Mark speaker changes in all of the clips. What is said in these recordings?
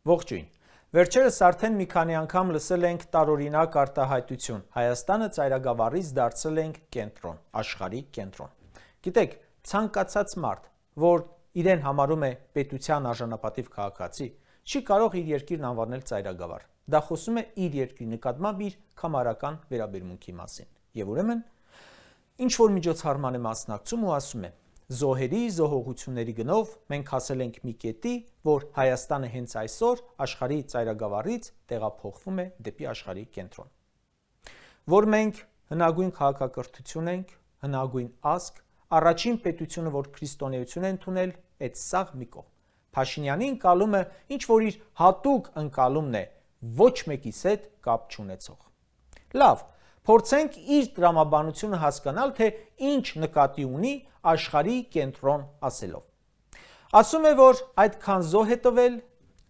Speaker 1: Ողջույն։ Վերջերս արդեն մի քանի անգամ լսել ենք տարօրինակ արտահայտություն. Հայաստանը ծայրագավառից դարձել ենք կենտրոն, աշխարհի կենտրոն։ Գիտեք, ցանկացած մարդ, որ իրեն համարում է պետության արժանապատիվ քաղաքացի, չի կարող իր երկիրն անվանել ծայրագավառ։ Դա խոսում է իր երկրի նկատմամբ իր կամարական վերաբերմունքի մասին։ Եվ ուրեմն, ինչ որ միջոցառման է մասնակցում ու ասում է. զոհերի, զոհողությունների գնով մենք հասել ենք մի կետի, որ Հայաստանը հենց այսօր աշխարհի ծայրագավառից տեղափոխվում է դեպի աշխարհի կենտրոն։ Որ մենք հնագույն քաղաքակրթություն ենք, հնագույն ազգ, առաջին պետությունը, որ քրիստոնեություն է ընդունել, այդ սաղ մի կողմ։ Փաշինյանի ընկալումը ինչ որ իր հատուկ ընկալումն է, ոչ մեկիս հետ կապ չունեցող։ Լավ, փորձենք իր տրամաբանությունը հասկանալ, թե ինչ նկատի ունի աշխարհի կենտրոն ասելով։ Ասում է, որ այդքան զոհ է տվել,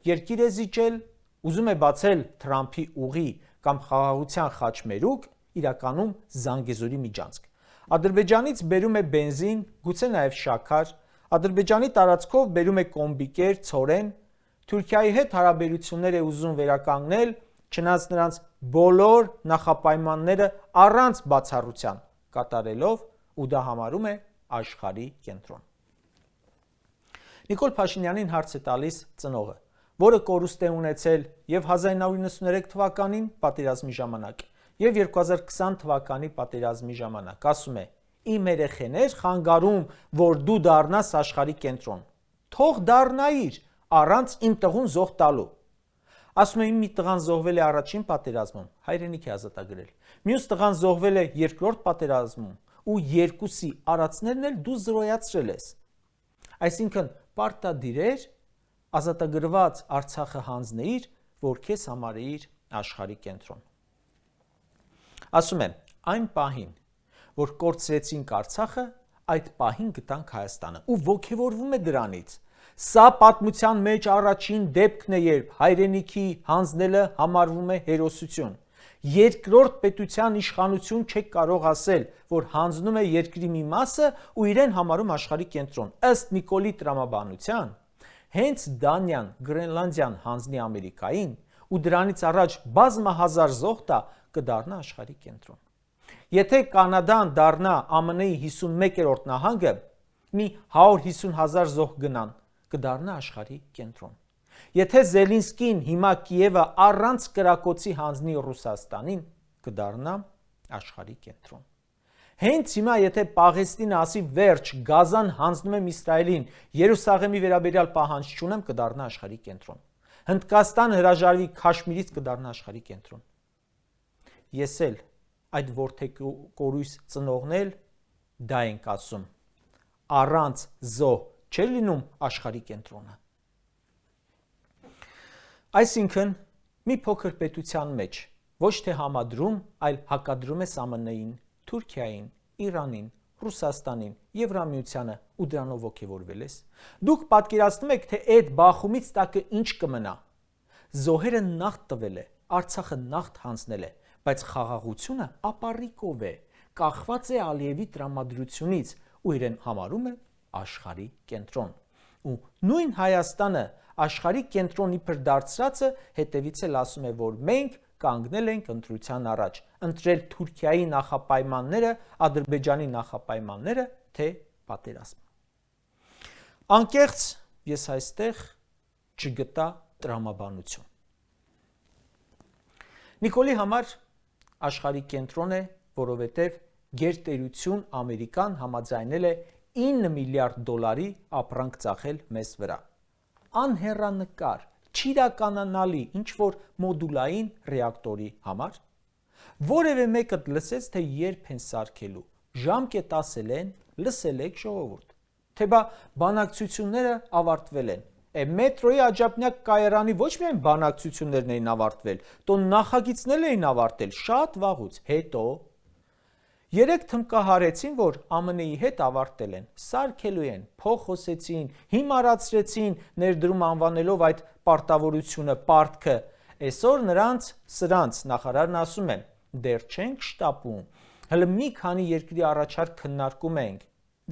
Speaker 1: երկիր է զիջել, ուզում է բացել Թրամփի ուղի կամ խաղաղության խաչմերուկ, իրականում Զանգեզուրի միջանցք։ Ադրբեջանից բերում է բենզին, գուցե նաև շաքար, Ադրբեջանի տարածքով բերում է կոմբիկեր, ցորեն, Թուրքիայի հետ հարաբերություններ է ուզում վերականգնել, չնայած նրանց բոլոր նախապայմանները առանց բացառության կատարելով, ու դա համարում է աշխարհի կենտրոն։ Նիկոլ Փաշինյանին հարց է տալիս ծնողը, որը կորուստ է ունեցել եւ 1993 թվականին պատերազմի ժամանակ եւ 2020 թվականի պատերազմի ժամանակ, ասում է. Իմ երեխեներ խանգարում, որ դու դառնաս աշխարհի կենտրոն։ Թող դառնայիր առանց իմ տղուն զոհ տալու։ Ասում է, մի տղան զոհվել է առաջին պատերազմում, հայրենիք է ազատագրել։ Մյուս տղան զոհվել է երկրորդ պատերազմում, ու երկուսի արածներն էլ դու զրոյացրել ես։ Այսինքն, պարտադիր ազատագրված Արցախը հանձնեիր, որ քեզ համարեիր աշխարհի կենտրոն։ Ասում եմ, այն պահին, որ կորցրեցինք Արցախը, այդ պահին գտանք Հայաստանը ու ոգևորվում է դրանից։ Սա պատմության մեջ առաջին դեպքն է, երբ հայրենիքի հանձնելը համարվում է հերոսություն։ Երկրորդ պետության իշխանություն չեք կարող ասել, որ հանձնում է երկրի մի մասը ու իրեն համարում աշխարհի կենտրոն։ Ըստ Նիկոլի տրամաբանության, հենց Դանիան, Գրենլանդիան հանձնի Ամերիկային ու դրանից առաջ բազմահազար զոհ տա, կդառնա աշխարհի կենտրոն։ Եթե Կանադան դառնա ԱՄՆ-ի 51-րդ նահանգը, մի 150,000 զոհ գնան, կդառնա աշխարհի կենտրոն։ Եթե Զելինսկին հիմա Կիևը առանց կրակոցի հանձնի Ռուսաստանին, կդառնա աշխարհի կենտրոն։ Հենց հիմա եթե Պաղեստինը ասի վերջ, Գազան հանձնում եմ Իսրայելին, Երուսաղեմի վերաբերյալ պահանջ չունեմ, կդառնա աշխարհի կենտրոն։ Հնդկաստանը հրաժարվի Քաշմիրից, կդառնա աշխարհի կենտրոն։ Ես էլ այդ որդեկորույս ծնողն էլ դա ենք ասում։ Առանց զոհ չէ լինում աշխարհի կենտրոնը։ Այսինքն, մի փոքր պետության մեջ ոչ թե համադրում, այլ հակադրում ես ԱՄՆ-ին, Թուրքիային, Իրանին, Ռուսաստանին, Եվրամիությանը ու դրանով ոգևորվել ես։ Դուք պատկերացնում եք, թե այդ բախումից տակը ինչ կմնա։ Զոհերը նախ տվել է, Արցախը նախ հանձնել է, բայց խաղաղությունը ապառիկով է, կախված է Ալիևի տրամադրությունից ու իրեն համարում է աշխարհի կենտրոն։ Ու նույն Հայաստանը աշխարհի կենտրոն իբր դարձրածը հետևից էլ ասում է, որ մենք կանգնել ենք ընտրության առաջ, ընտրել Թուրքիայի նախապայմանները, Ադրբեջանի նախապայմանները, թե պատերազմը։ Անկեղծ ես այստեղ չգտա տրամաբանություն։ Նիկոլի համար աշխարհի կենտրոն է, որովհետև գերտերություն Ամերիկան համաձայնել է 9 միլիարդ դոլարի ապրանք ծախել մեզ վրա։ Անհեռանկար, չիրականանալի ինչ-որ մոդուլային ռեակտորի համար, որևէ մեկը լսեց, թե երբ են սարքելու, ժամկետ ասել են, լսել եք ժողովուրդ, թե բա բանակցությունները ավարտվել են։ Մետրոյի աջափնյակ կայարանի ոչ միայն բանակցություններն էին ավարտվել, տո նախագիծներ էին ավարտել շատ վաղուց, հետո երեք թմկահարեցին, որ ԱՄՆ-ի հետ ավարտել են, սարքելու են, փող խոսեցին, հիմարացրեցին ներդրում անվանելով այդ պարտավորությունը, պարտքը, այսօր նրանց սրանց նախարարն ասում է, դեռ չենք շտապում, հələ մի քանի երկրի առաջարկ քննարկում ենք,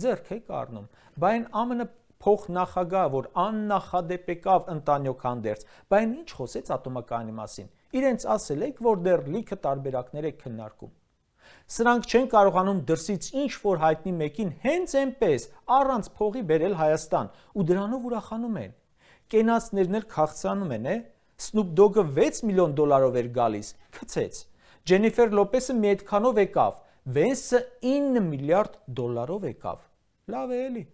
Speaker 1: ձեռք եք առնում, բա այն ԱՄՆ փոխնախագահ, որ աննախադեպ եկավ ընտանյոք հանդերձ, բայց ինչ խոսեց ատոմակայանի մասին։ Իրենց ասել եք, որ դեռ լիքը տարբերակներ եք քննարկում։ Սրանք չեն կարողանում դրսից ինչ-որ հայտնի մեկին հենց այնպես առանց փողի բերել Հայաստան ու դրանով ուրախանում են։ Կենացներն էլ քաղցրանում են, Snoop Dogg-ը $6 միլիոն էր գալիս, քցեց։ Ջենիֆեր Լոպեսը մի այդքանով եկավ, Վենսը $9 միլիարդ եկավ։ Լավ է էլի։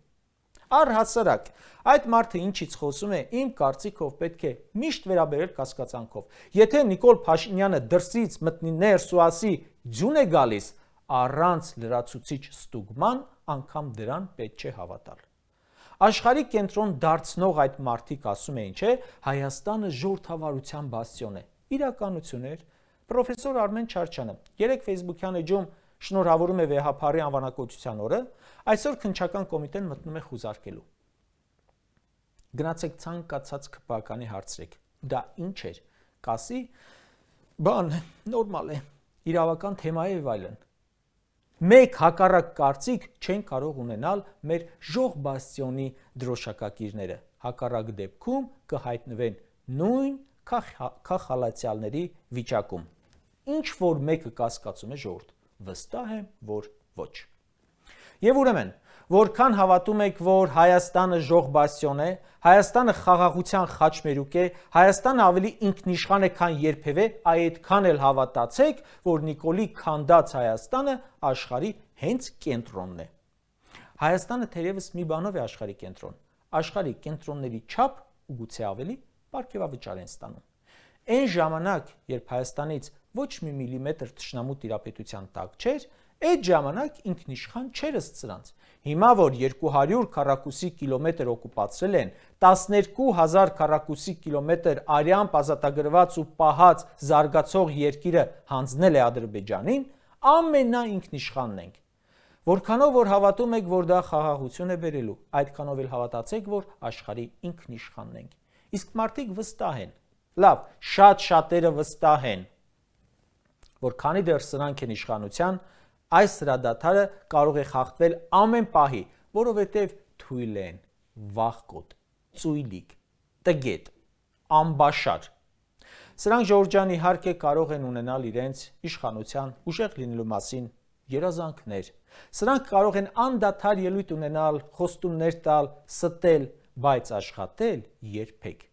Speaker 1: Առհասարակ, այդ մարդը ինչից խոսում է, իմ կարծիքով պետք է միշտ վերաբերել կասկածանքով։ Եթե Նիկոլ Փաշինյանը դրսից մտնի ներս ու ասի ձյուն է գալիս, առանց լրացուցիչ ստուգման, անգամ դրան պետք չէ հավատալ։ Աշխարհի կենտրոն դարձնող այդ մարդիկ ասում էին, չէ, Հայաստանը ժողովրդավարության բաստիոն է։ Իրականություն էր։ Պրոֆեսոր Արմեն Չարչյանը երեկ Facebook-յան էջում շնորհավորում է վեհափարի անվանակոչության օրը, այսօր քննչական կոմիտեն մտնում է խուզարկելու։ Գնացեք ցանկացած քպականի հարցրեք։ Դա ինչ էր։ Կասի, բան, նորմալ է, իրավական թեմա է եւ այլն։ Մեկ հակառակ կարծիք չեն կարող ունենալ մեր ժողբաստիոնի դրոշակակիրները։ Հակառակ դեպքում կհայտնվեն նույն քախալացյալների վիճակում։ Ինչ որ մեկը կասկածում է ժողովուրդ, վստահ եմ, որ ոչ։ Եվ ուրեմն, որքան հավատում եք, որ Հայաստանը ժողբաստիոն է, Հայաստանը խաղաղության խաչմերուկ է, Հայաստանը ավելի ինքնիշխան է, քան երբևէ, այդքան էլ հավատացեք, որ Նիկոլի քանդած Հայաստանը աշխարհի հենց կենտրոնն է։ Հայաստանը թերևս մի բանով է աշխարհի կենտրոն։ Աշխարհի կենտրոնների չափ ու գուցե ավելի պարգևավճար են ստանում։ Այն ժամանակ, երբ Հայաստանից ոչ մի միլիմետր թշնամու տիրապետության տակ չէր, այդ ժամանակ ինքնիշխան չէր ըստ սրանց։ Հիմա որ 200 քառակուսի կիլոմետր օկուպացրել են, 12000 քառակուսի կիլոմետր արյամբ ազատագրված ու պահած զարգացող երկիրը հանձնել է Ադրբեջանին, ամենաինքնիշխանն ենք։ Որքանով որ հավատում եք, որ դա խաղաղություն է բերելու, այդքանով էլ հավատացեք, որ աշխարհի ինքնիշխանն ենք։ Իսկ մարդիկ վստահ են։ Լավ, շատ-շատերը վստահ են, որ քանի դեռ սրանք են իշխանության, այս հրադադարը կարող է խախտվել ամեն պահի, որովհետև թույլ են, վախկոտ, ծույլիկ, տգետ, ամբաշար։ Սրանք ժողովրդյան իհարկե կարող են ունենալ իրենց իշխանության ուժեղ լինելու մասին երազանքներ։ Սրանք կարող են անդադար ելույթ ունենալ, խոստումներ տալ, ստել, բայց աշխատել երբեք։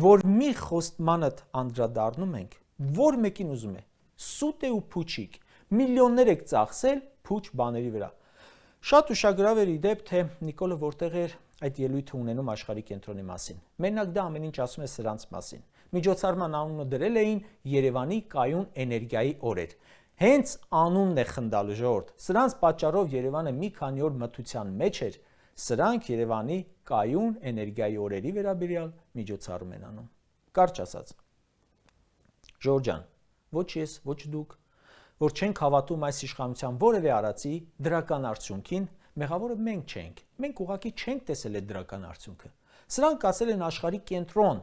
Speaker 1: Որ մի խոստմանդ անդրադառնում ենք, որ մեկին ուզում է, սուտ է ու փուչիկ, միլիոններ եք ծախսել փուչ բաների վրա։ Շատ ուշագրավ էր իդեպ, թե Նիկոլը որտեղ էր այդ ելույթը ունենում աշխարհի կենտրոնի մասին։ Մենակ դա ամեն ինչ ասում է սրանց մասին։ Միջոցառման անունը դրել էին Երևանի կայուն էներգիայի օրեր։ Հենց անունն է խնդալու ժողովուրդ։ Սրանց պատճառով Երևանը մի քանի օր մթության մեջ էր։ Սրանք Երևանի կայուն էներգիայի օրերի վերաբերյալ միջոցառում են անում։ Կարճ ասած, ժողովուրդ ջան, ոչ ես, ոչ դուք, որ չենք հավատում այս իշխանության որևէ արածի դրական արդյունքին, մեղավորը մենք չենք։ Մենք ուղղակի չենք տեսել այդ դրական արդյունքը։ Սրանք ասել են աշխարհի կենտրոն,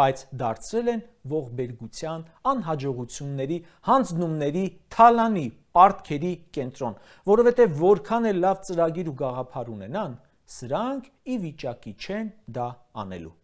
Speaker 1: բայց դարձրել են ողբերգության, անհաջողությունների, հանձնումների, թալանի, պարտքերի կենտրոն, որովհետև որքան էլ լավ ծրագիր ու գաղափար ունենան, սրանք ի վիճակի չեն դա անելու։